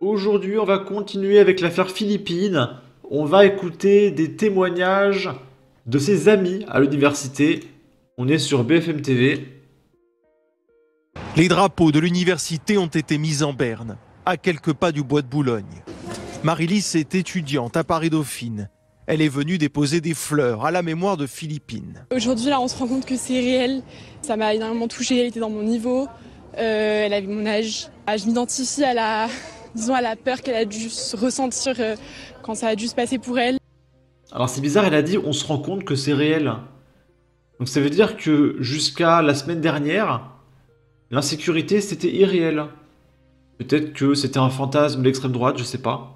Aujourd'hui, on va continuer avec l'affaire Philippine. On va écouter des témoignages de ses amis à l'université. On est sur BFM TV. Les drapeaux de l'université ont été mis en berne, à quelques pas du bois de Boulogne. Marie-Lise est étudiante à Paris-Dauphine. Elle est venue déposer des fleurs à la mémoire de Philippine. Aujourd'hui, là, on se rend compte que c'est réel. Ça m'a énormément touchée. Elle était dans mon niveau. Elle avait mon âge. Je m'identifie à la peur qu'elle a dû ressentir quand ça a dû se passer pour elle. Alors c'est bizarre, elle a dit on se rend compte que c'est réel. Donc ça veut dire que jusqu'à la semaine dernière, l'insécurité c'était irréel. Peut-être que c'était un fantasme de l'extrême droite, je sais pas.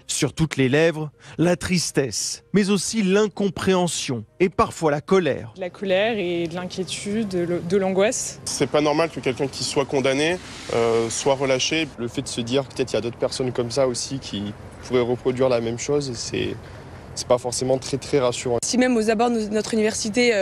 Sur toutes les lèvres, la tristesse, mais aussi l'incompréhension et parfois la colère. De la colère et de l'inquiétude, de l'angoisse. C'est pas normal que quelqu'un qui soit condamné soit relâché. Le fait de se dire que peut-être il y a d'autres personnes comme ça aussi qui pourraient reproduire la même chose, c'est pas forcément très rassurant. Si même aux abords de notre université,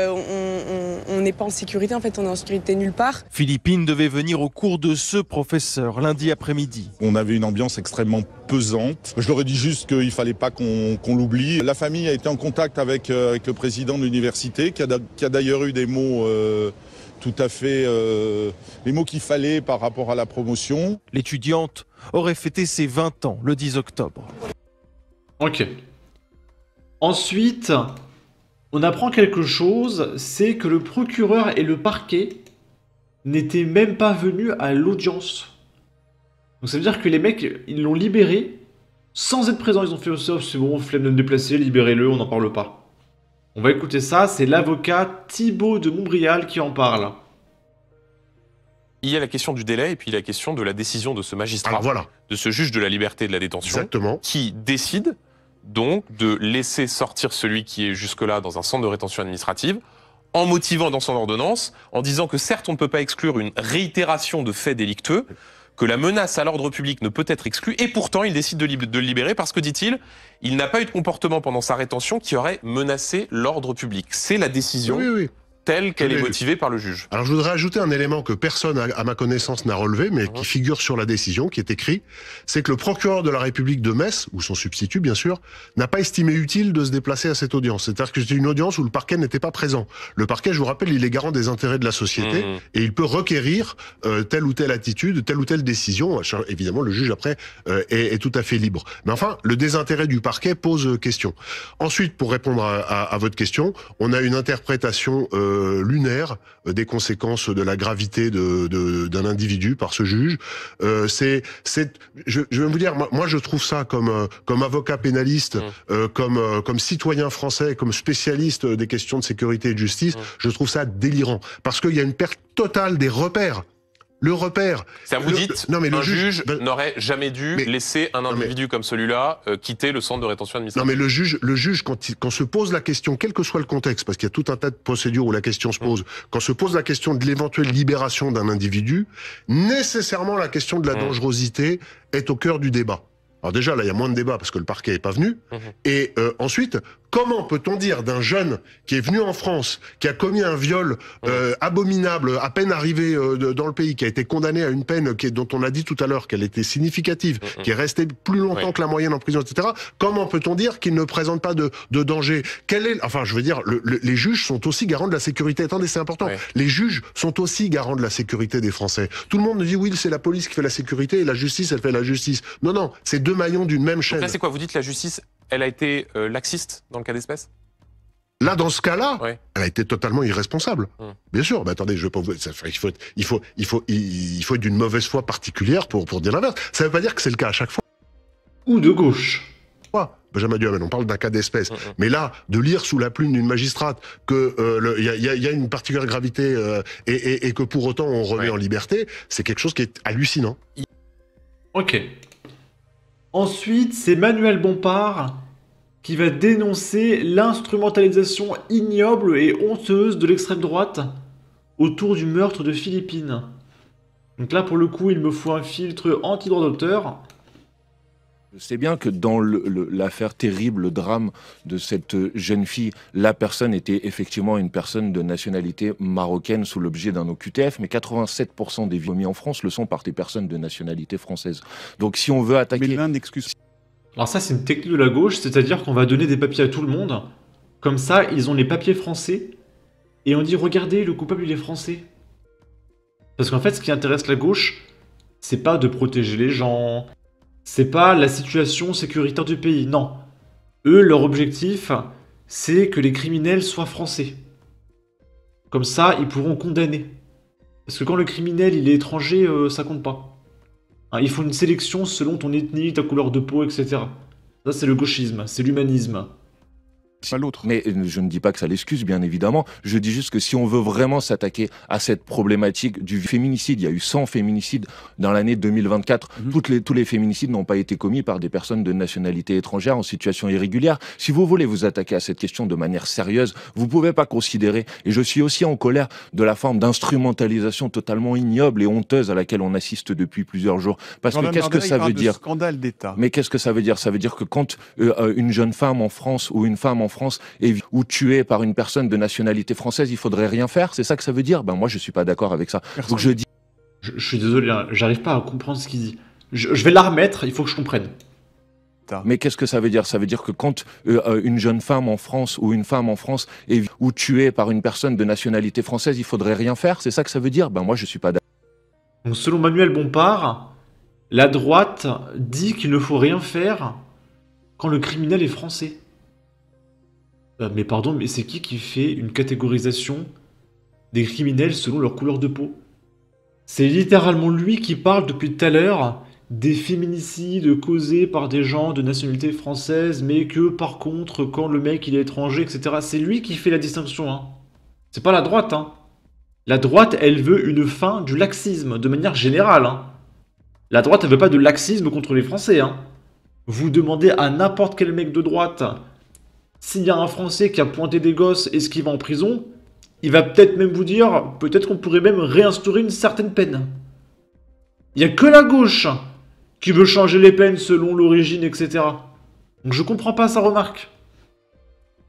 on n'est pas en sécurité, en fait on est en sécurité nulle part. Philippine devait venir au cours de ce professeur lundi après-midi. On avait une ambiance extrêmement pesante. Je leur ai dit juste qu'il fallait pas qu'on l'oublie. La famille a été en contact avec le président de l'université, qui a d'ailleurs eu des mots tout à fait... les mots qu'il fallait par rapport à la promotion. L'étudiante aurait fêté ses 20 ans le 10 octobre. Ok. Ensuite, on apprend quelque chose, c'est que le procureur et le parquet n'étaient même pas venus à l'audience. Donc ça veut dire que les mecs, ils l'ont libéré sans être présents. Ils ont fait ça, c'est bon, flemme de me déplacer, libérez-le, on n'en parle pas. On va écouter ça, c'est l'avocat Thibaut de Montbrial qui en parle. Il y a la question du délai et puis la question de la décision de ce magistrat, Alors voilà, de ce juge de la liberté et de la détention, exactement. qui décide donc de laisser sortir celui qui est jusque-là dans un centre de rétention administrative, en motivant dans son ordonnance, en disant que certes on ne peut pas exclure une réitération de faits délictueux, que la menace à l'ordre public ne peut être exclue, et pourtant il décide de le libérer parce que, dit-il, il n'a pas eu de comportement pendant sa rétention qui aurait menacé l'ordre public. C'est la décision Oui. telle qu'elle est motivée par le juge. Alors je voudrais ajouter un élément que personne, à ma connaissance, n'a relevé, mais qui figure sur la décision, qui est écrit, c'est que le procureur de la République de Metz, ou son substitut bien sûr, n'a pas estimé utile de se déplacer à cette audience. C'est-à-dire que c'était une audience où le parquet n'était pas présent. Le parquet, je vous rappelle, il est garant des intérêts de la société, et il peut requérir telle ou telle attitude, telle ou telle décision. Évidemment, le juge, après, est tout à fait libre. Mais enfin, le désintérêt du parquet pose question. Ensuite, pour répondre à votre question, on a une interprétation lunaire des conséquences de la gravité d'un individu par ce juge. Je vais vous dire, moi je trouve ça comme avocat pénaliste, comme citoyen français, comme spécialiste des questions de sécurité et de justice, je trouve ça délirant parce qu'il y a une perte totale des repères. Le repère. C'est-à-dire, vous dites, non, mais un juge n'aurait jamais dû laisser un individu comme celui-là quitter le centre de rétention administrative. Non, mais le juge, quand se pose la question, quel que soit le contexte, parce qu'il y a tout un tas de procédures où la question se pose, quand se pose la question de l'éventuelle libération d'un individu, nécessairement la question de la dangerosité est au cœur du débat. Alors déjà, là, il y a moins de débat parce que le parquet est pas venu. Et ensuite, comment peut-on dire d'un jeune qui est venu en France, qui a commis un viol abominable, à peine arrivé dans le pays, qui a été condamné à une peine dont on a dit tout à l'heure qu'elle était significative, qui est resté plus longtemps que la moyenne en prison, etc. Comment peut-on dire qu'il ne présente pas de danger? Enfin, je veux dire, les juges sont aussi garants de la sécurité. Attendez, c'est important. Les juges sont aussi garants de la sécurité des Français. Tout le monde nous dit oui, c'est la police qui fait la sécurité et la justice, elle fait la justice. Non, c'est deux maillons d'une même chaîne. Donc là, c'est quoi? Vous dites que la justice, elle a été laxiste dans le cas d'espèce? Là, dans ce cas-là, elle a été totalement irresponsable. Bien sûr, mais attendez, il faut être d'une mauvaise foi particulière pour dire l'inverse. Ça ne veut pas dire que c'est le cas à chaque fois. Ou de gauche. Benjamin Duhamel, on parle d'un cas d'espèce. Mais là, de lire sous la plume d'une magistrate que y a une particulière gravité et que pour autant on remet en liberté, c'est quelque chose qui est hallucinant. Ok. Ensuite, c'est Manuel Bompard qui va dénoncer l'instrumentalisation ignoble et honteuse de l'extrême droite autour du meurtre de Philippine. Donc là, pour le coup, il me faut un filtre anti-droit d'auteur. Je sais bien que dans l'affaire terrible, le drame de cette jeune fille, la personne était effectivement une personne de nationalité marocaine sous l'objet d'un OQTF, mais 87% des viols commis en France le sont par des personnes de nationalité française. Donc si on veut attaquer... Mais l'un n'excuse. Alors ça, c'est une technique de la gauche, c'est-à-dire qu'on va donner des papiers à tout le monde. Comme ça, ils ont les papiers français. Et on dit, regardez, le coupable, il est français. Parce qu'en fait, ce qui intéresse la gauche, c'est pas de protéger les gens... C'est pas la situation sécuritaire du pays, non. Eux, leur objectif, c'est que les criminels soient français. Comme ça, ils pourront condamner. Parce que quand le criminel, il est étranger, ça compte pas. Hein, il faut une sélection selon ton ethnie, ta couleur de peau, etc. Ça, c'est le gauchisme, c'est l'humanisme. Pas l'autre. Mais je ne dis pas que ça l'excuse, bien évidemment. Je dis juste que si on veut vraiment s'attaquer à cette problématique du féminicide, il y a eu 100 féminicides dans l'année 2024. Tous les féminicides n'ont pas été commis par des personnes de nationalité étrangère en situation irrégulière. Si vous voulez vous attaquer à cette question de manière sérieuse, vous pouvez pas considérer, et je suis aussi en colère de la forme d'instrumentalisation totalement ignoble et honteuse à laquelle on assiste depuis plusieurs jours. Parce que qu'est-ce que ça veut dire? Scandale d'État. Mais qu'est-ce que ça veut dire? Ça veut dire que quand une jeune femme en France ou une femme en France ou tuée par une personne de nationalité française, il faudrait rien faire, c'est ça que ça veut dire? Ben moi je suis pas d'accord avec ça. Donc je dis... Je suis désolé, hein, j'arrive pas à comprendre ce qu'il dit. Je vais la remettre, il faut que je comprenne. Mais qu'est-ce que ça veut dire? Ça veut dire que quand une jeune femme en France ou une femme en France ou tuée par une personne de nationalité française, il faudrait rien faire, c'est ça que ça veut dire? Ben moi je suis pas d'accord. Donc selon Manuel Bompard, la droite dit qu'il ne faut rien faire quand le criminel est français. Mais pardon, mais c'est qui fait une catégorisation des criminels selon leur couleur de peau? C'est littéralement lui qui parle depuis tout à l'heure des féminicides causés par des gens de nationalité française, mais que par contre, quand le mec il est étranger, etc. C'est lui qui fait la distinction, hein. C'est pas la droite, hein. La droite, elle veut une fin du laxisme, de manière générale, hein. La droite, elle veut pas de laxisme contre les Français, hein. Vous demandez à n'importe quel mec de droite... S'il y a un Français qui a pointé des gosses et qui va en prison, il va peut-être même vous dire, peut-être qu'on pourrait même réinstaurer une certaine peine. Il n'y a que la gauche qui veut changer les peines selon l'origine, etc. Donc je comprends pas sa remarque.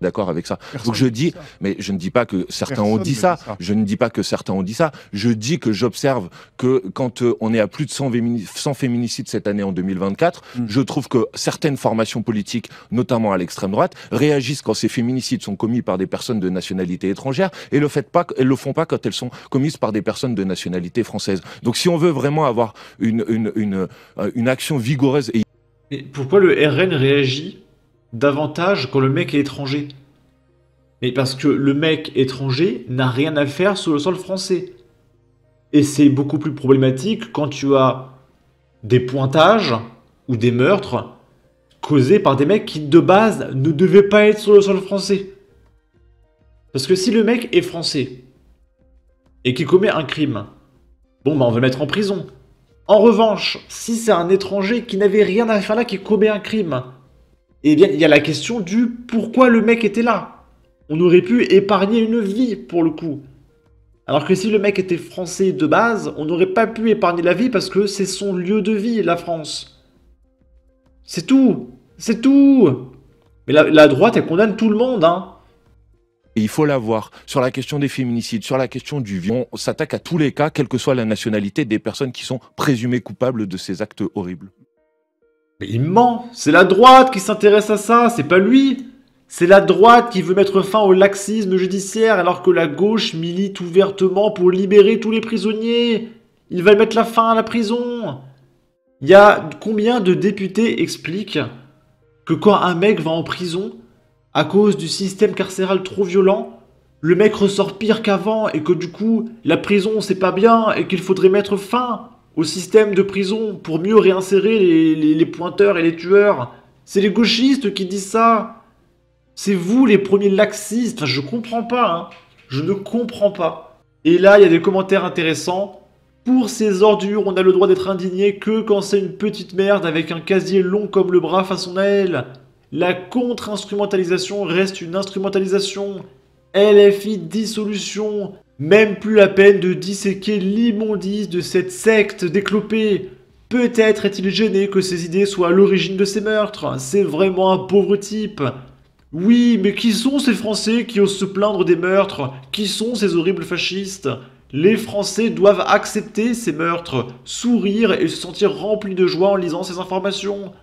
D'accord avec ça. Donc je dis, mais je ne dis pas que certains ont dit ça. Je ne dis pas que certains ont dit ça. Je dis que j'observe que quand on est à plus de 100 féminicides cette année en 2024, je trouve que certaines formations politiques, notamment à l'extrême droite, réagissent quand ces féminicides sont commis par des personnes de nationalité étrangère et elles le font pas quand elles sont commises par des personnes de nationalité française. Donc si on veut vraiment avoir une action vigoureuse et... Mais pourquoi le RN réagit davantage quand le mec est étranger? Mais parce que le mec étranger n'a rien à faire sur le sol français. Et c'est beaucoup plus problématique quand tu as des pointages ou des meurtres causés par des mecs qui de base ne devaient pas être sur le sol français. Parce que si le mec est français et qui commet un crime, bon bah on va le mettre en prison. En revanche, si c'est un étranger qui n'avait rien à faire là, qui commet un crime, eh bien, il y a la question du pourquoi le mec était là. On aurait pu épargner une vie, pour le coup. Alors que si le mec était français de base, on n'aurait pas pu épargner la vie parce que c'est son lieu de vie, la France. C'est tout. C'est tout. Mais la droite, elle condamne tout le monde, hein. Et il faut l'avoir. Sur la question des féminicides, sur la question du viol, on s'attaque à tous les cas, quelle que soit la nationalité des personnes qui sont présumées coupables de ces actes horribles. Mais il ment. C'est la droite qui s'intéresse à ça, c'est pas lui. C'est la droite qui veut mettre fin au laxisme judiciaire alors que la gauche milite ouvertement pour libérer tous les prisonniers. Ils veulent mettre la fin à la prison. Il y a combien de députés expliquent que quand un mec va en prison, à cause du système carcéral trop violent, le mec ressort pire qu'avant et que du coup, la prison c'est pas bien et qu'il faudrait mettre fin au système de prison pour mieux réinsérer les pointeurs et les tueurs. C'est les gauchistes qui disent ça. C'est vous les premiers laxistes. Enfin, je comprends pas, hein. Je ne comprends pas. Et là, il y a des commentaires intéressants. Pour ces ordures, on a le droit d'être indigné que quand c'est une petite merde avec un casier long comme le bras façon Naël. La contre-instrumentalisation reste une instrumentalisation. LFI dissolution. Même plus la peine de disséquer l'immondice de cette secte déclopée. Peut-être est-il gêné que ses idées soient à l'origine de ces meurtres. C'est vraiment un pauvre type. Oui, mais qui sont ces Français qui osent se plaindre des meurtres? Qui sont ces horribles fascistes? Les Français doivent accepter ces meurtres, sourire et se sentir remplis de joie en lisant ces informations.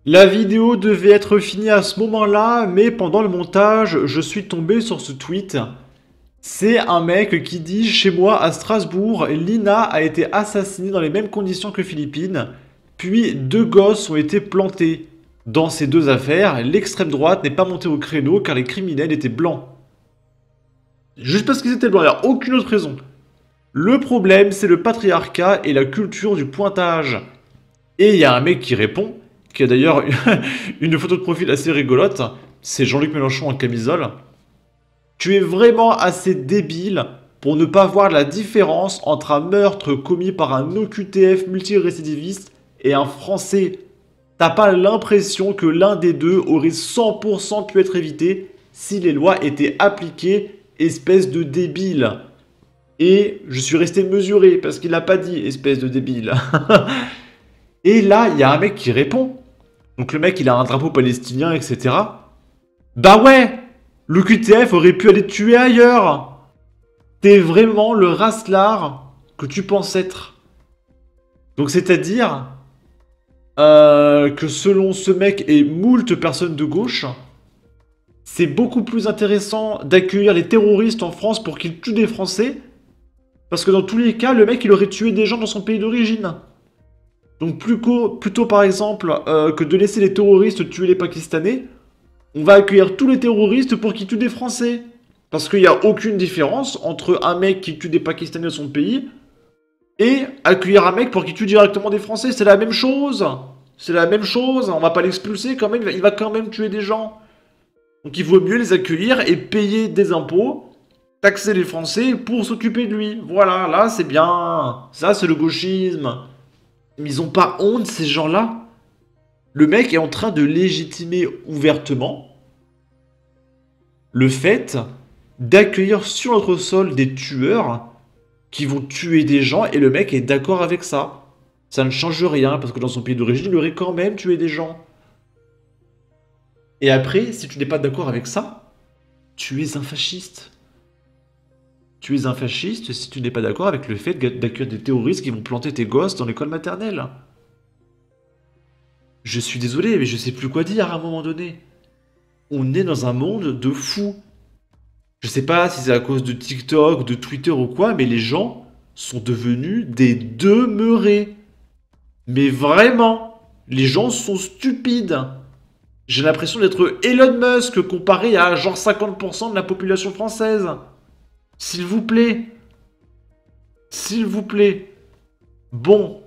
La vidéo devait être finie à ce moment-là, mais pendant le montage, je suis tombé sur ce tweet. C'est un mec qui dit « Chez moi, à Strasbourg, Lina a été assassinée dans les mêmes conditions que Philippine, puis 2 gosses ont été plantés. Dans ces 2 affaires, l'extrême droite n'est pas montée au créneau car les criminels étaient blancs. » Juste parce qu'ils étaient blancs, il n'y a aucune autre raison. Le problème, c'est le patriarcat et la culture du pointage. Et il y a un mec qui répond, qui a d'ailleurs une photo de profil assez rigolote, c'est Jean-Luc Mélenchon en camisole. Tu es vraiment assez débile pour ne pas voir la différence entre un meurtre commis par un OQTF multirécidiviste et un Français. T'as pas l'impression que l'un des deux aurait 100% pu être évité si les lois étaient appliquées, espèce de débile. Et je suis resté mesuré parce qu'il n'a pas dit espèce de débile. Et là, il y a un mec qui répond. Donc le mec, il a un drapeau palestinien, etc. Bah ouais, le QTF aurait pu aller te tuer ailleurs. T'es vraiment le racelard que tu penses être. Donc c'est-à-dire que selon ce mec et moult personnes de gauche, c'est beaucoup plus intéressant d'accueillir les terroristes en France pour qu'ils tuent des Français, parce que dans tous les cas, le mec, il aurait tué des gens dans son pays d'origine. Donc plutôt par exemple, que de laisser les terroristes tuer les Pakistanais, on va accueillir tous les terroristes pour qu'ils tuent des Français. Parce qu'il n'y a aucune différence entre un mec qui tue des Pakistanais dans son pays et accueillir un mec pour qu'il tue directement des Français. C'est la même chose. C'est la même chose. On va pas l'expulser quand même, il va quand même tuer des gens. Donc il vaut mieux les accueillir et payer des impôts, taxer les Français pour s'occuper de lui. Voilà, là c'est bien. Ça c'est le gauchisme. Mais ils ont pas honte ces gens-là. Le mec est en train de légitimer ouvertement le fait d'accueillir sur notre sol des tueurs qui vont tuer des gens et le mec est d'accord avec ça. Ça ne change rien parce que dans son pays d'origine, il aurait quand même tué des gens. Et après, si tu n'es pas d'accord avec ça, tu es un fasciste. Tu es un fasciste si tu n'es pas d'accord avec le fait d'accueillir des terroristes qui vont planter tes gosses dans l'école maternelle. Je suis désolé, mais je sais plus quoi dire à un moment donné. On est dans un monde de fous. Je sais pas si c'est à cause de TikTok, de Twitter ou quoi, mais les gens sont devenus des demeurés. Mais vraiment, les gens sont stupides. J'ai l'impression d'être Elon Musk comparé à genre 50% de la population française. S'il vous plaît. S'il vous plaît. Bon.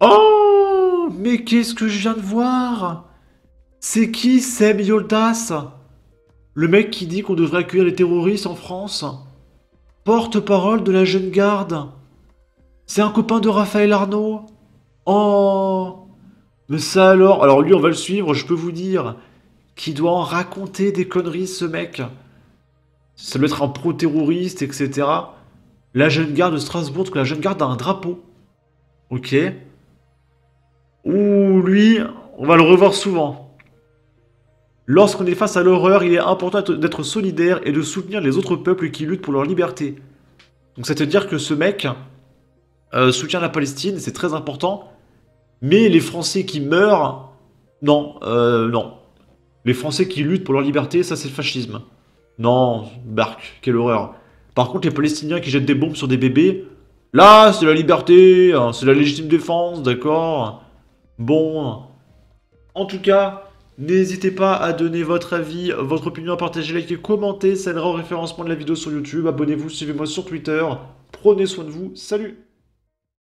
Oh, mais qu'est-ce que je viens de voir? C'est qui Seb Yoldas? Le mec qui dit qu'on devrait accueillir les terroristes en France. Porte-parole de la jeune garde. C'est un copain de Raphaël Arnaud. Oh. Mais ça alors... Alors lui, on va le suivre, je peux vous dire. Qui doit en raconter des conneries, ce mec. Ça doit être un pro-terroriste, etc. La jeune garde de Strasbourg, parce que la jeune garde a un drapeau. Ok. Ouh, lui, on va le revoir souvent. Lorsqu'on est face à l'horreur, il est important d'être solidaire et de soutenir les autres peuples qui luttent pour leur liberté. Donc c'est-à-dire que ce mec soutient la Palestine, c'est très important. Mais les Français qui meurent, non, non. Les Français qui luttent pour leur liberté, ça c'est le fascisme. Non, barque, quelle horreur. Par contre, les Palestiniens qui jettent des bombes sur des bébés, là, c'est la liberté, hein, c'est la légitime défense, d'accord. Bon, en tout cas, n'hésitez pas à donner votre avis, votre opinion, à partager, liker, commenter, ça aidera au référencement de la vidéo sur YouTube. Abonnez-vous, suivez-moi sur Twitter. Prenez soin de vous, salut!